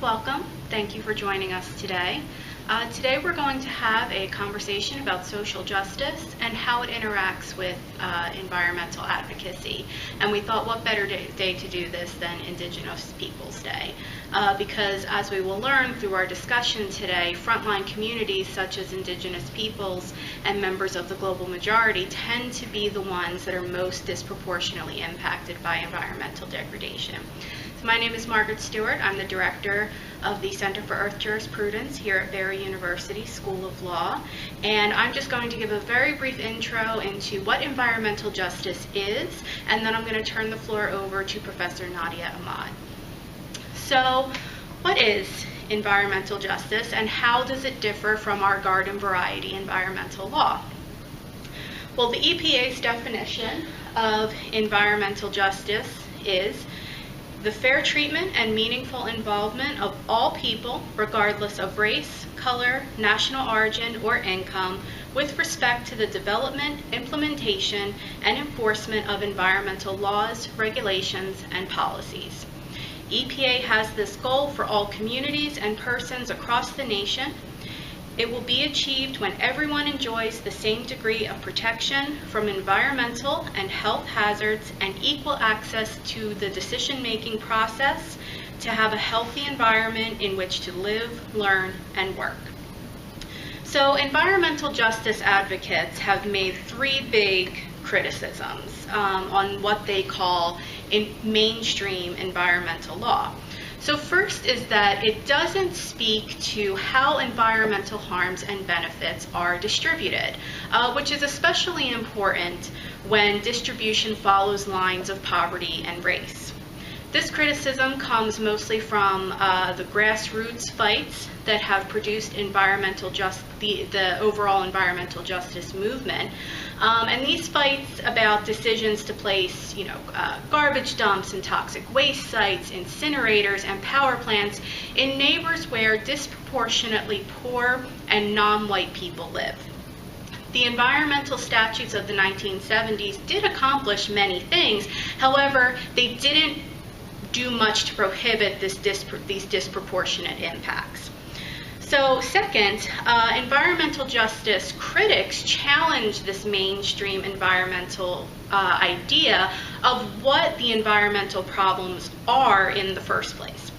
welcome. Thank you for joining us today. Today we're going to have a conversation about social justice and how it interacts with environmental advocacy. And we thought what better day to do this than Indigenous Peoples Day. Because as we will learn through our discussion today, frontline communities such as Indigenous peoples and members of the global majority tend to be the ones that are most disproportionately impacted by environmental degradation. So my name is Margaret Stewart. I'm the director of the Center for Earth Jurisprudence here at Barry University School of Law. And I'm just going to give a very brief intro into what environmental justice is, and then I'm going to turn the floor over to Professor Nadia Ahmad. So what is environmental justice, and how does it differ from our garden variety environmental law? Well, the EPA's definition of environmental justice is the fair treatment and meaningful involvement of all people, regardless of race, color, national origin, or income, with respect to the development, implementation, and enforcement of environmental laws, regulations, and policies. EPA has this goal for all communities and persons across the nation. It will be achieved when everyone enjoys the same degree of protection from environmental and health hazards and equal access to the decision-making process to have a healthy environment in which to live, learn, and work. So environmental justice advocates have made three big criticisms on what they call mainstream environmental law. So first is that it doesn't speak to how environmental harms and benefits are distributed, which is especially important when distribution follows lines of poverty and race. This criticism comes mostly from the grassroots fights that have produced the overall environmental justice movement. And these fights about decisions to place, garbage dumps and toxic waste sites, incinerators, and power plants in neighbors where disproportionately poor and non-white people live. The environmental statutes of the 1970s did accomplish many things. However, they didn't do much to prohibit these disproportionate impacts. So second, environmental justice critics challenge this mainstream environmental idea of what the environmental problems are in the first place.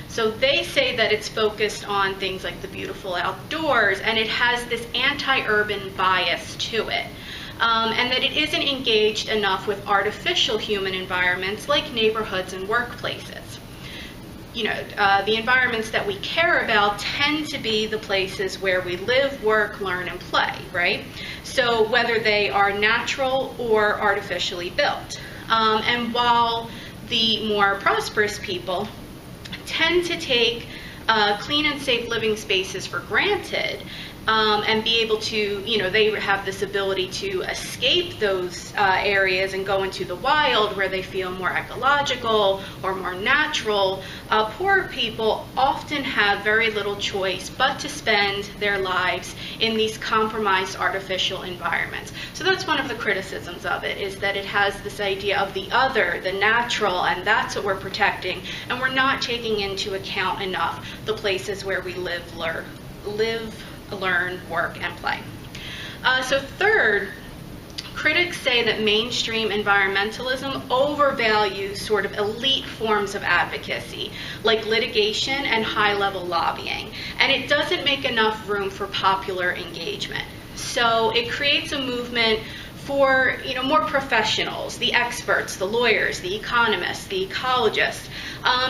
So they say that it's focused on things like the beautiful outdoors, and it has this anti-urban bias to it. And that it isn't engaged enough with artificial human environments like neighborhoods and workplaces. The environments that we care about tend to be the places where we live, work, learn, and play, right? So whether they are natural or artificially built. And while the more prosperous people tend to take clean and safe living spaces for granted, and be able to, they have this ability to escape those areas and go into the wild where they feel more ecological or more natural. Poor people often have very little choice but to spend their lives in these compromised artificial environments. So that's one of the criticisms of it, is that it has this idea of the other, the natural, and that's what we're protecting, and we're not taking into account enough the places where we live, learn, work, and play. So third, critics say that mainstream environmentalism overvalues sort of elite forms of advocacy, like litigation and high-level lobbying, and it doesn't make enough room for popular engagement. So it creates a movement for more professionals, the experts, the lawyers, the economists, the ecologists,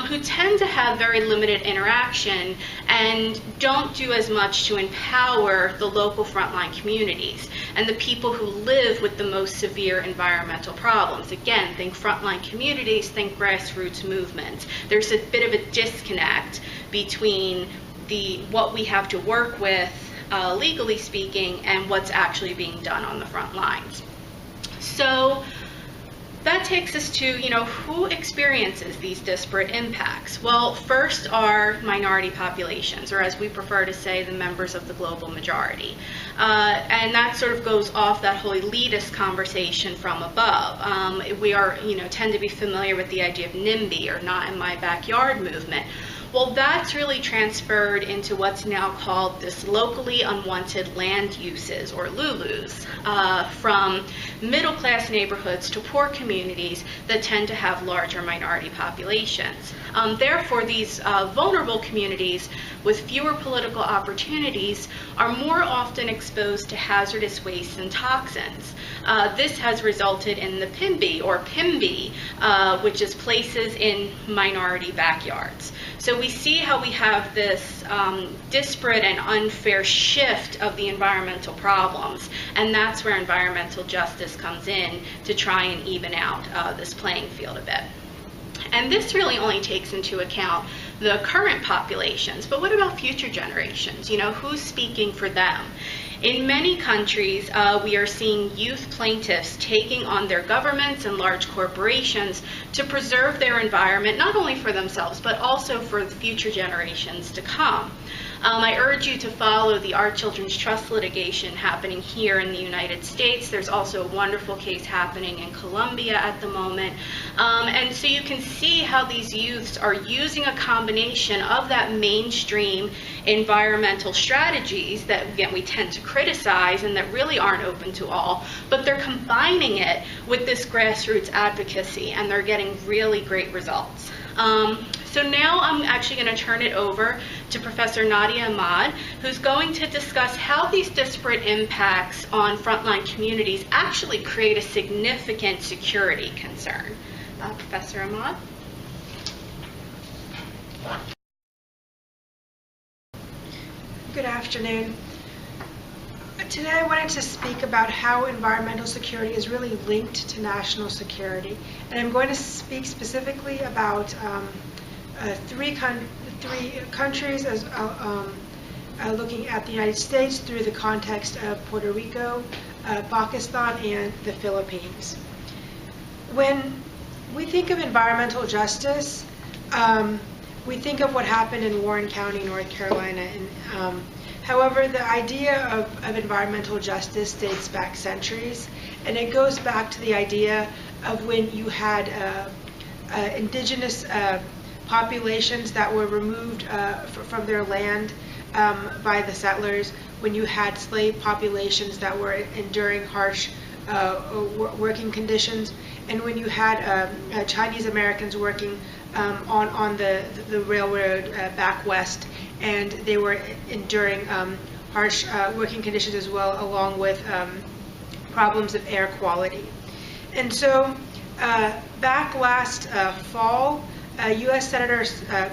who tend to have very limited interaction and don't do as much to empower the local frontline communities and the people who live with the most severe environmental problems. Again, think frontline communities, think grassroots movements. There's a bit of a disconnect between what we have to work with, legally speaking, and what's actually being done on the front lines. So that takes us to, who experiences these disparate impacts? Well, first are minority populations, or as we prefer to say, the members of the global majority. And that sort of goes off that whole elitist conversation from above. We are, tend to be familiar with the idea of NIMBY, or not in my backyard movement. Well, that's really transferred into what's now called this locally unwanted land uses, or LULUs, from middle-class neighborhoods to poor communities that tend to have larger minority populations. Therefore, these vulnerable communities with fewer political opportunities are more often exposed to hazardous wastes and toxins. This has resulted in the PIMBY, or PIMBY, which is places in minority backyards. So we see how we have this disparate and unfair shift of the environmental problems, and that's where environmental justice comes in to try and even out this playing field a bit. And this really only takes into account the current populations, but what about future generations? You know, who's speaking for them? In many countries, we are seeing youth plaintiffs taking on their governments and large corporations to preserve their environment, not only for themselves, but also for future generations to come. I urge you to follow the Our Children's Trust litigation happening here in the United States. There's also a wonderful case happening in Colombia at the moment. And so you can see how these youths are using a combination of that mainstream environmental strategies that, again, we tend to criticize and that really aren't open to all, but they're combining it with this grassroots advocacy, and they're getting really great results. So now I'm actually going to turn it over to Professor Nadia Ahmad, who's going to discuss how these disparate impacts on frontline communities actually create a significant security concern. Professor Ahmad? Good afternoon. Today I wanted to speak about how environmental security is really linked to national security. And I'm going to speak specifically about three countries, as looking at the United States through the context of Puerto Rico, Pakistan, and the Philippines. When we think of environmental justice, we think of what happened in Warren County, North Carolina. And, however, the idea of environmental justice dates back centuries, and it goes back to the idea of when you had indigenous populations that were removed from their land by the settlers, when you had slave populations that were enduring harsh working conditions, and when you had Chinese Americans working on the railroad back west, and they were enduring harsh working conditions as well, along with problems of air quality. And so back last fall, U.S. Senator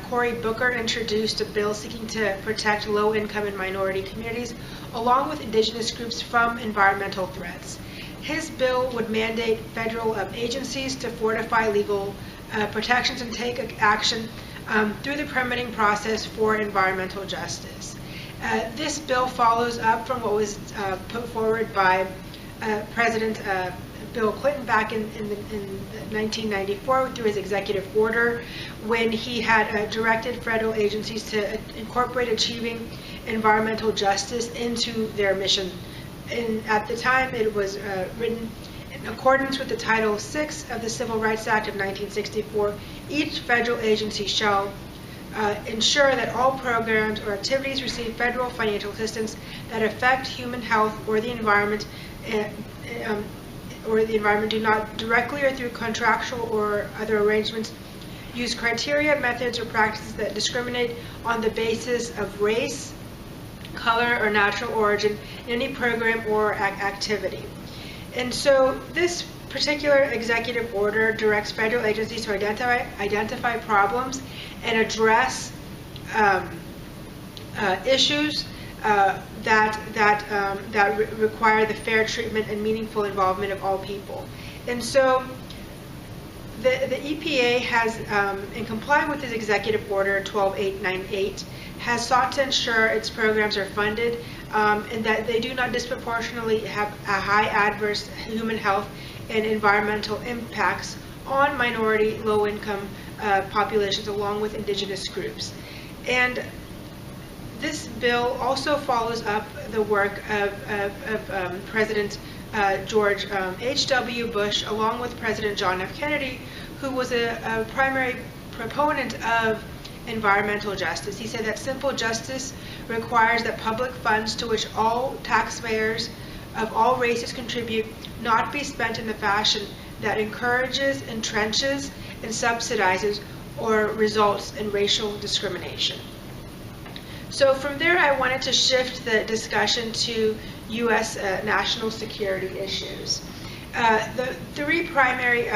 Cory Booker introduced a bill seeking to protect low-income and minority communities, along with indigenous groups, from environmental threats. His bill would mandate federal agencies to fortify legal protections and take action through the permitting process for environmental justice. This bill follows up from what was put forward by President Bill Clinton back in 1994 through his executive order, when he had directed federal agencies to incorporate achieving environmental justice into their mission. And at the time, it was written in accordance with the Title VI of the Civil Rights Act of 1964. Each federal agency shall ensure that all programs or activities receive federal financial assistance that affect human health or the environment, do not directly or through contractual or other arrangements use criteria, methods, or practices that discriminate on the basis of race, color, or natural origin in any program or activity. And so this particular executive order directs federal agencies to identify problems and address issues that require the fair treatment and meaningful involvement of all people. And so the EPA has, in complying with this executive order 12898, has sought to ensure its programs are funded and that they do not disproportionately have a high adverse human health and environmental impacts on minority, low-income populations, along with indigenous groups. And this bill also follows up the work of President George H.W. Bush, along with President John F. Kennedy, who was a primary proponent of environmental justice. He said that simple justice requires that public funds to which all taxpayers of all races contribute not be spent in the fashion that encourages, entrenches, and subsidizes or results in racial discrimination. So from there, I wanted to shift the discussion to U.S. National security issues. The three primary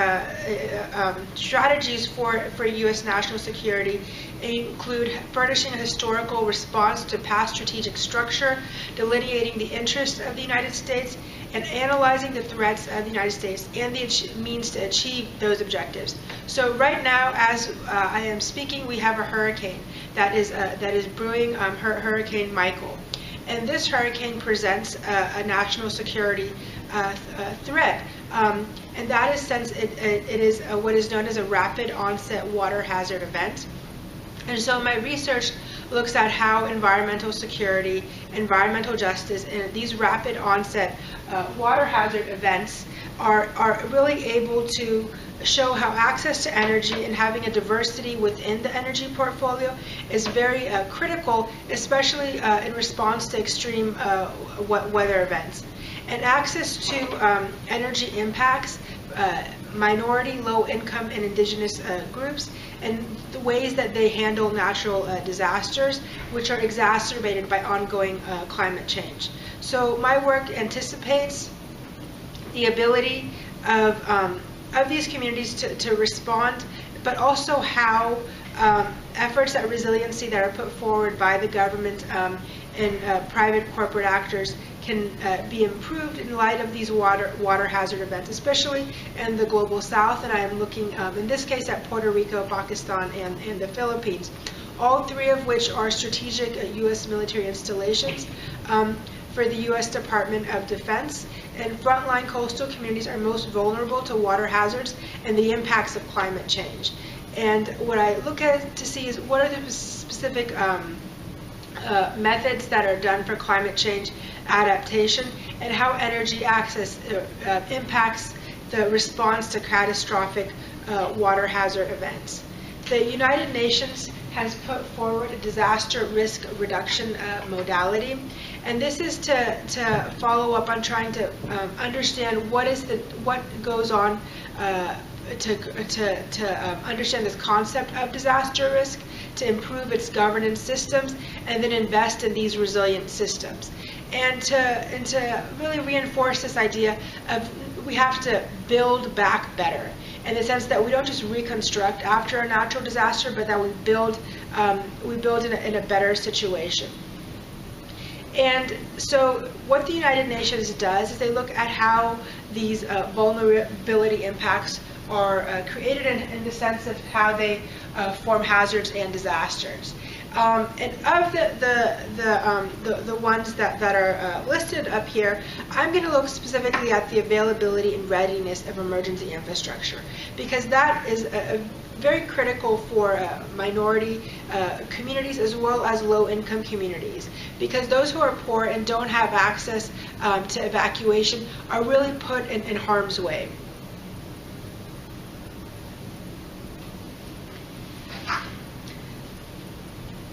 strategies for U.S. national security include furnishing a historical response to past strategic structure, delineating the interests of the United States, and analyzing the threats of the United States and the means to achieve those objectives. So right now, as I am speaking, we have a hurricane that is brewing, Hurricane Michael. And this hurricane presents a national security threat. And that is since it is what is known as a rapid onset water hazard event. And so my research looks at how environmental security, environmental justice, and these rapid onset water hazard events are really able to show how access to energy and having a diversity within the energy portfolio is very critical, especially in response to extreme weather events. And access to energy impacts minority, low-income, and indigenous groups, and the ways that they handle natural disasters, which are exacerbated by ongoing climate change. So my work anticipates the ability of these communities to respond, but also how efforts at resiliency that are put forward by the government and private corporate actors can be improved in light of these water hazard events, especially in the global south. And I am looking, in this case, at Puerto Rico, Pakistan, and the Philippines, all three of which are strategic U.S. military installations for the U.S. Department of Defense. And frontline coastal communities are most vulnerable to water hazards and the impacts of climate change. And what I look at to see is what are the specific methods that are done for climate change adaptation, and how energy access impacts the response to catastrophic water hazard events. The United Nations has put forward a disaster risk reduction modality, and this is to follow up on trying to understand what goes on to understand this concept of disaster risk, to improve its governance systems, and then invest in these resilient systems. And to really reinforce this idea of we have to build back better, in the sense that we don't just reconstruct after a natural disaster, but that we build in a better situation. And so what the United Nations does is they look at how these vulnerability impacts are created in the sense of how they form hazards and disasters. And of the ones that are listed up here, I'm going to look specifically at the availability and readiness of emergency infrastructure, because that is very critical for minority communities as well as low-income communities, because those who are poor and don't have access to evacuation are really put in harm's way.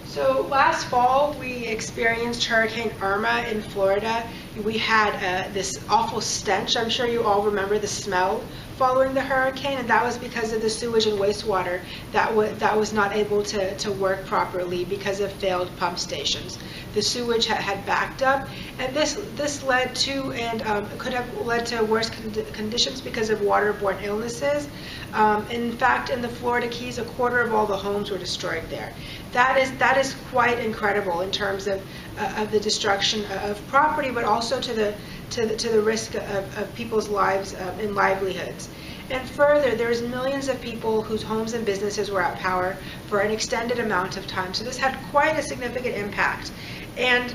So last fall, we experienced Hurricane Irma in Florida. We had this awful stench. I'm sure you all remember the smell following the hurricane, and that was because of the sewage and wastewater that was not able to work properly because of failed pump stations. The sewage had backed up, and this led to, and could have led to worse conditions because of waterborne illnesses. In fact, in the Florida Keys, 1/4 of all the homes were destroyed there. That is quite incredible in terms of the destruction of property, but also to the risk of people's lives and livelihoods. And further, there's millions of people whose homes and businesses were out power for an extended amount of time. So this had quite a significant impact. And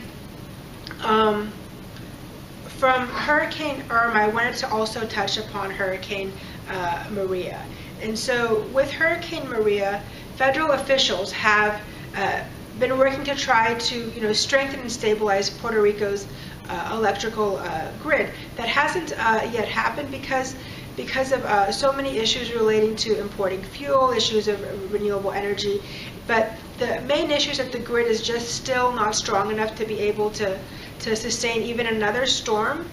from Hurricane Irma, I wanted to also touch upon Hurricane Maria. And so with Hurricane Maria, federal officials have been working to try to strengthen and stabilize Puerto Rico's electrical grid. That hasn't yet happened because because of so many issues relating to importing fuel, issues of renewable energy. But the main issue is that the grid is just still not strong enough to be able to sustain even another storm,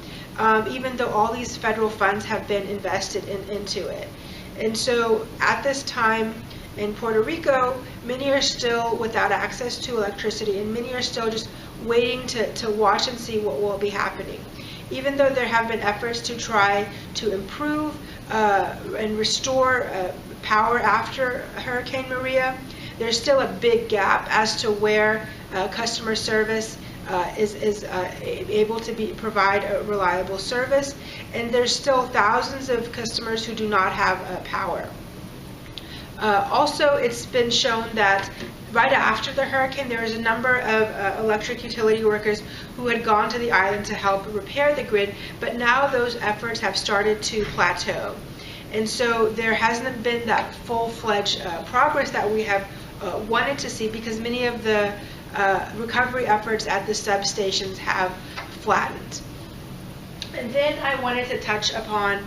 even though all these federal funds have been invested into it. And so at this time in Puerto Rico, many are still without access to electricity, and many are still just waiting to watch and see what will be happening. Even though there have been efforts to try to improve and restore power after Hurricane Maria, there's still a big gap as to where customer service is able to provide a reliable service, and there's still thousands of customers who do not have power. Also, it's been shown that right after the hurricane, there was a number of electric utility workers who had gone to the island to help repair the grid, but now those efforts have started to plateau. And so there hasn't been that full-fledged progress that we have wanted to see, because many of the recovery efforts at the substations have flattened. And then I wanted to touch upon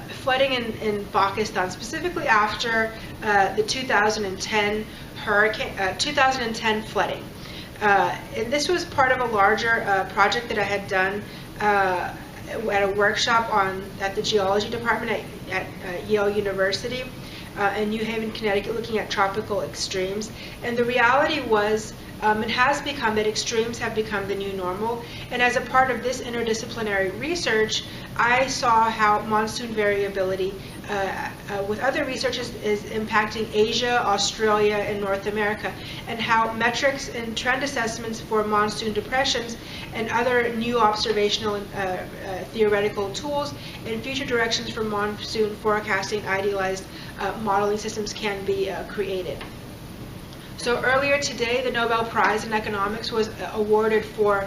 flooding in Pakistan, specifically after the 2010 flooding. And this was part of a larger project that I had done at a workshop at the geology department at Yale University in New Haven, Connecticut, looking at tropical extremes. And the reality was, it has become that extremes have become the new normal. And as a part of this interdisciplinary research, I saw how monsoon variability with other researchers is impacting Asia, Australia, and North America, and how metrics and trend assessments for monsoon depressions and other new observational and theoretical tools and future directions for monsoon forecasting idealized modeling systems can be created. So earlier today, the Nobel Prize in Economics was awarded for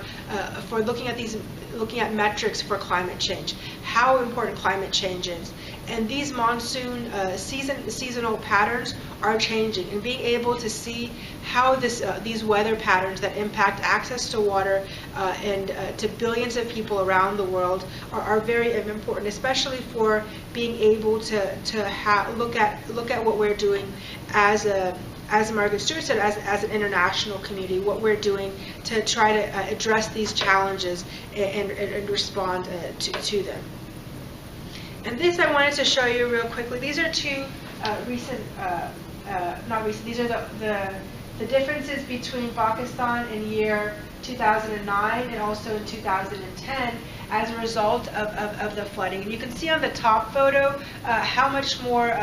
looking at metrics for climate change, how important climate change is. And these monsoon seasonal patterns are changing, and being able to see how these weather patterns that impact access to water and to billions of people around the world are very important, especially for being able to look at what we're doing as Margaret Stewart said, as an international community, what we're doing to try to address these challenges and respond to them. And this I wanted to show you real quickly. These are two these are the differences between Pakistan in year 2009 and also in 2010 as a result of the flooding. And you can see on the top photo how much more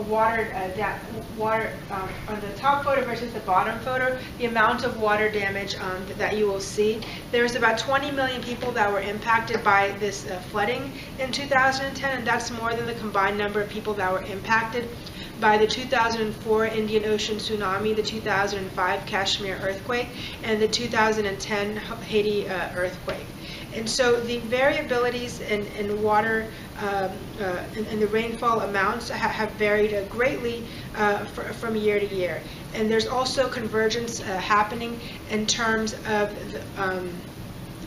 water on the top photo versus the bottom photo, the amount of water damage that you will see. There's about 20 million people that were impacted by this flooding in 2010, and that's more than the combined number of people that were impacted by the 2004 Indian Ocean tsunami, the 2005 Kashmir earthquake, and the 2010 Haiti earthquake. And so the variabilities in water and the rainfall amounts have varied greatly from year to year. And there's also convergence happening in terms of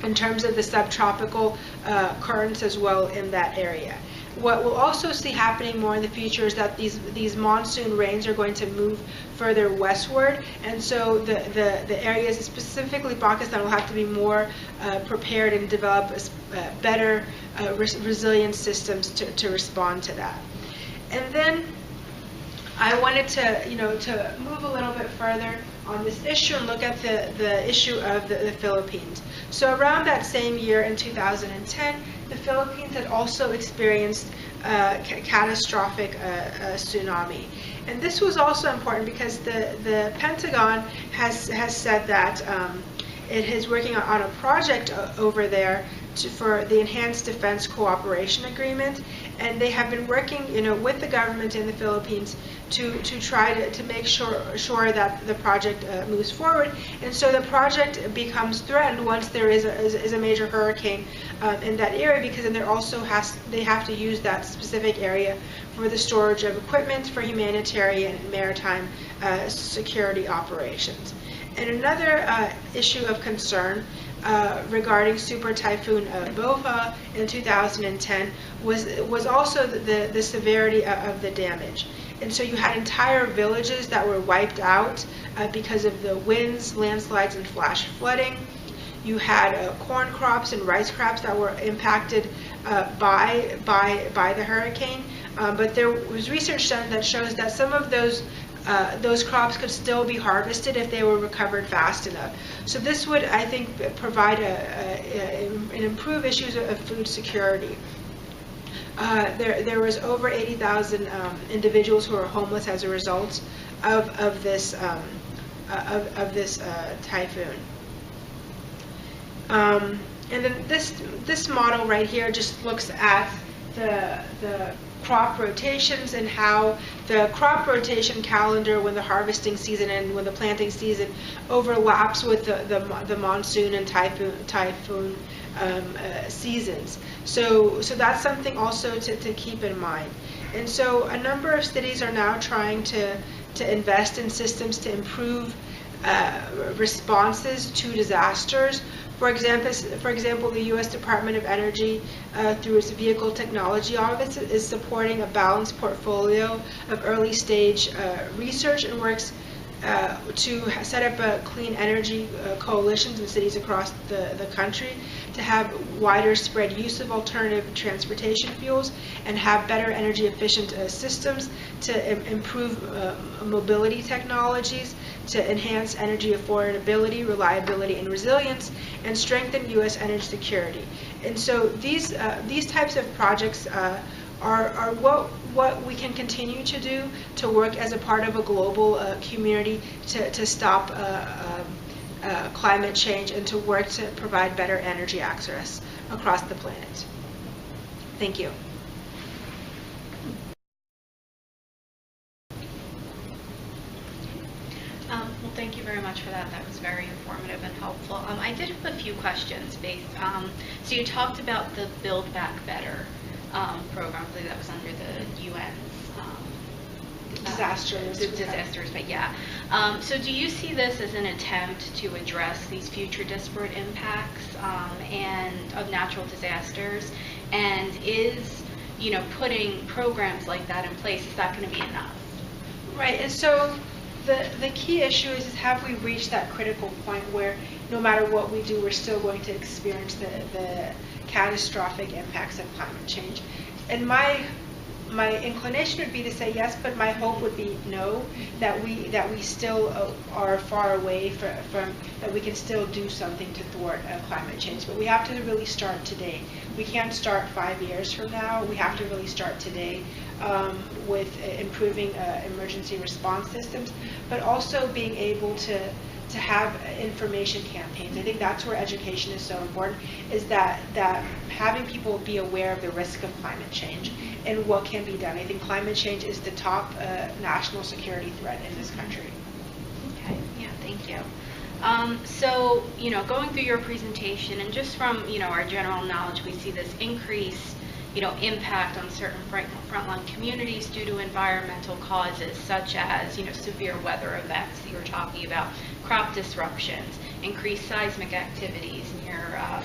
the subtropical currents as well in that area. What we'll also see happening more in the future is that these monsoon rains are going to move further westward, and so the areas, specifically Pakistan, will have to be more prepared and develop better resilient systems to respond to that. And then I wanted to move a little bit further on this issue and look at the issue of the Philippines. So around that same year in 2010, the Philippines had also experienced catastrophic tsunami. And this was also important because the Pentagon has said that it is working on a project over there for the Enhanced Defense Cooperation Agreement, and they have been working, with the government in the Philippines to try to make sure that the project moves forward. And so the project becomes threatened once there is a major hurricane in that area, because then they have to use that specific area for the storage of equipment for humanitarian and maritime security operations. And another issue of concern regarding Super Typhoon Bopha in 2010 was also the severity of the damage. And so you had entire villages that were wiped out because of the winds, landslides, and flash flooding. You had corn crops and rice crops that were impacted by the hurricane. But there was research done that shows that some of those crops could still be harvested if they were recovered fast enough. So this would, I think, provide and improve issues of food security. There was over 80,000 individuals who are homeless as a result of this typhoon. And then this model right here just looks at the crop rotations and how the crop rotation calendar when the harvesting season and when the planting season overlaps with the monsoon and typhoon seasons. So that's something also to keep in mind. And so a number of cities are now trying to invest in systems to improve responses to disasters. For example, the U.S. Department of Energy, through its Vehicle Technology Office, is supporting a balanced portfolio of early-stage research and works to set up a clean energy coalitions in cities across the country to have wider spread use of alternative transportation fuels and have better energy efficient systems to improve mobility technologies, to enhance energy affordability, reliability, and resilience, and strengthen U.S. energy security. And so these types of projects are what we can continue to do to work as a part of a global community to stop climate change and to work to provide better energy access across the planet. Thank you. Well, thank you very much for that. That was very informative and helpful. I did have a few questions based. So you talked about the Build Back Better program. I believe that was under the UN's disasters, but yeah. So do you see this as an attempt to address these future disparate impacts and of natural disasters? And is, putting programs like that in place, is that going to be enough? Right, and so the key issue is have we reached that critical point where no matter what we do, we're still going to experience the catastrophic impacts of climate change? And my inclination would be to say yes, but my hope would be no, that we still are far away from that we can still do something to thwart climate change. But we have to really start today. We can't start 5 years from now. We have to really start today with improving emergency response systems, but also being able to have information campaigns. I think that's where education is so important, is that having people be aware of the risk of climate change and what can be done. I think climate change is the top national security threat in this country. Okay, yeah, thank you. So, going through your presentation and just from, our general knowledge, we see this increased, impact on certain frontline communities due to environmental causes such as, severe weather events that you were talking about, crop disruptions, increased seismic activities near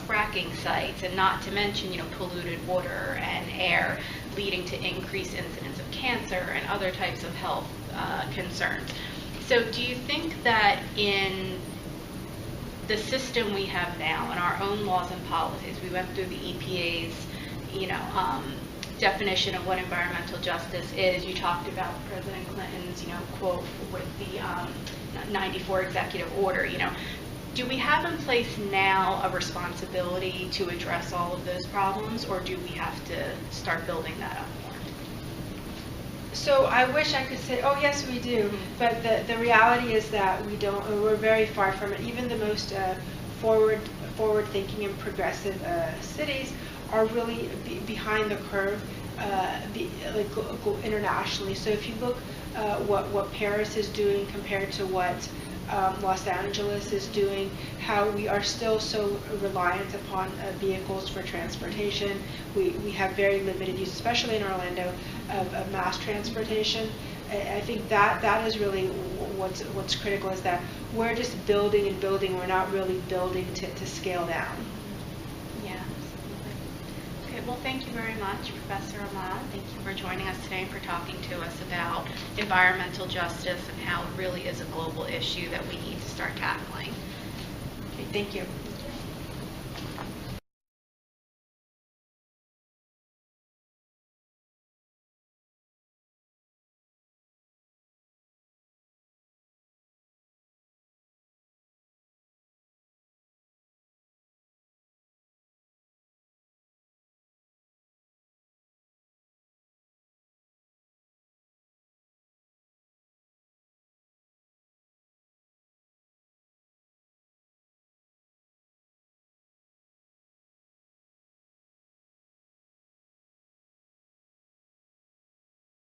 fracking sites, and not to mention, polluted water and air, leading to increased incidence of cancer and other types of health concerns. So do you think that in the system we have now, in our own laws and policies, we went through the EPA's definition of what environmental justice is. You talked about President Clinton's, quote with the 94 executive order. Do we have in place now a responsibility to address all of those problems, or do we have to start building that up more? So I wish I could say, oh yes, we do, but the reality is that we don't. We're very far from it. Even the most forward-thinking and progressive cities are really behind the curve internationally. So if you look what Paris is doing compared to what Los Angeles is doing, how we are still so reliant upon vehicles for transportation. We have very limited use, especially in Orlando, of mass transportation. I think that is really what's critical, is that we're just building and building. We're not really building to scale down. Yeah, absolutely. Okay, well, thank you very much, Professor Ahmad. Thank you for joining us today and for talking to us about environmental justice and how it really is a global issue that we need to start tackling. Okay, thank you.